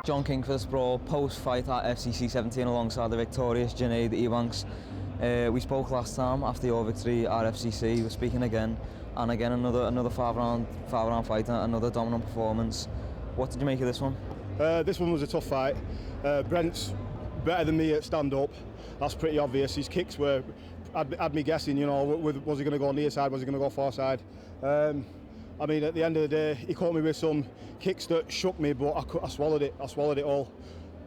John King for the Sprawl, post-fight at FCC 17 alongside the victorious Junaid Ebanks. We spoke last time after your victory at FCC. We're speaking again, and again another five-round fight, another dominant performance. What did you make of this one? This one was a tough fight. Brent's better than me at stand-up. That's pretty obvious. His kicks had me guessing. You know, was he going to go near side? Was he going to go far side? I mean, at the end of the day, he caught me with some kicks that shook me, but I swallowed it. I swallowed it all.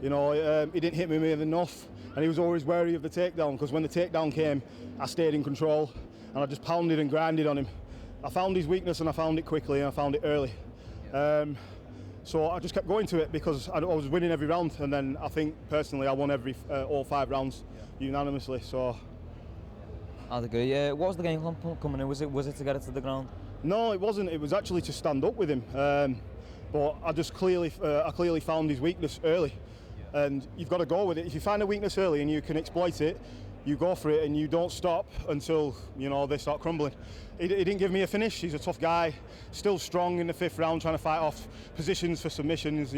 You know, he didn't hit me with enough, and he was always wary of the takedown, because when the takedown came, I stayed in control, and I just pounded and grinded on him. I found his weakness, and I found it quickly, and I found it early. So I just kept going to it because I was winning every round, and then I think personally I won all 5 rounds unanimously. So I'd agree. What was the game plan coming in? Was it to get it to the ground? No, it wasn't. It was actually to stand up with him. But I just clearly found his weakness early, and you've got to go with it. If you find a weakness early and you can exploit it, you go for it, and you don't stop until they start crumbling. He didn't give me a finish. He's a tough guy, still strong in the 5th round, trying to fight off positions for submissions.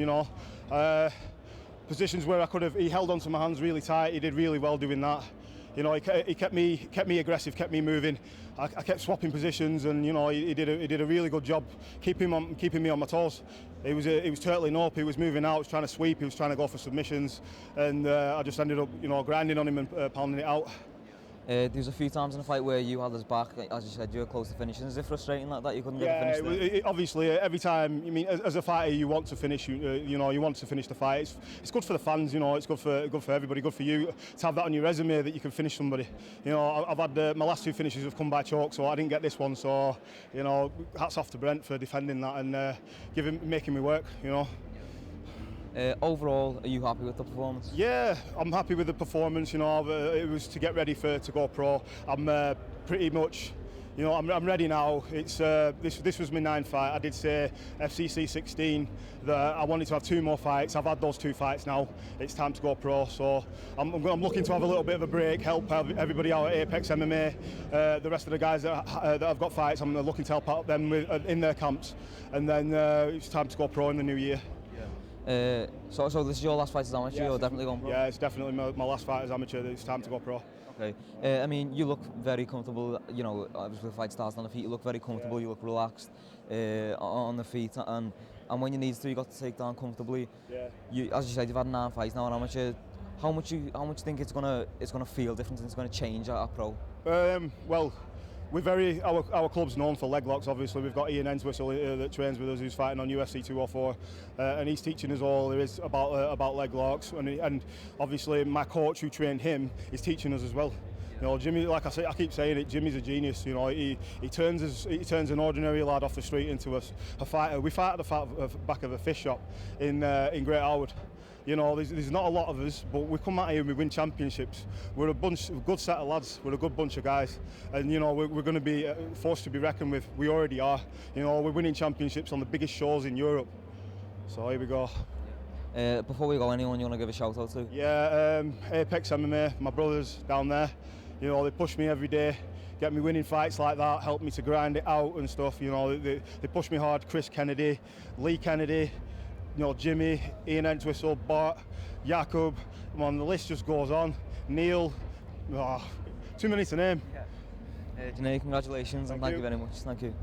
Positions where he held onto my hands really tight. He did really well doing that. He kept me aggressive, kept me moving. I kept swapping positions, and he did a really good job keeping me on my toes. He was turtling up, he was moving out, he was trying to sweep, he was trying to go for submissions, and I just ended up grinding on him and pounding it out. There was a few times in the fight where you had his back, as you said, you were close to finishing. Is it frustrating that you couldn't get a finish there? Obviously, every time. I mean, as a fighter, you want to finish. You want to finish the fight. It's good for the fans. It's good for everybody. Good for you to have that on your resume that you can finish somebody. I've had my last 2 finishes have come by choke, so I didn't get this one. So hats off to Brent for defending that and making me work. Overall, are you happy with the performance? Yeah, I'm happy with the performance. It was to get ready to go pro. I'm pretty much, I'm ready now. It's this was my 9th fight. I did say FCC 16 that I wanted to have 2 more fights. I've had those 2 fights now. It's time to go pro. So I'm looking to have a little bit of a break, help everybody out at Apex MMA. The rest of the guys that have got fights, I'm looking to help out them in their camps, and then it's time to go pro in the new year. So this is your last fight as amateur? Yeah, You're definitely going pro? Yeah, it's definitely my last fight as amateur. It's time to go pro. Okay. I mean, you look very comfortable. Obviously the fight starts on the feet. You look very comfortable. Yeah. You look relaxed on the feet, and when you need to, you got to take down comfortably. Yeah. As you said, you've had 9 fights now on amateur. How much you think it's gonna feel different and it's gonna change at pro? Well, our club's known for leg locks. Obviously, we've got Ian Entwistle that trains with us, who's fighting on UFC 204, and he's teaching us all there is about leg locks. And obviously, my coach who trained him is teaching us as well. Jimmy, like I keep saying it, Jimmy's a genius. He turns an ordinary lad off the street into a fighter. We fight at the back of a fish shop in Great Harwood. There's not a lot of us, but we come out here and we win championships. We're a good set of lads. We're a good bunch of guys, and we're going to be forced to be reckoned with. We already are. We're winning championships on the biggest shows in Europe. So here we go. Before we go, anyone you want to give a shout out to? Yeah, Apex MMA, my brothers down there. They push me every day, get me winning fights like that, help me to grind it out and stuff. They push me hard. Chris Kennedy, Lee Kennedy, Jimmy, Ian Entwistle, Bart, Jakob. The list just goes on. Neil, too many to name. Junaid, congratulations and thank you very much. Thank you.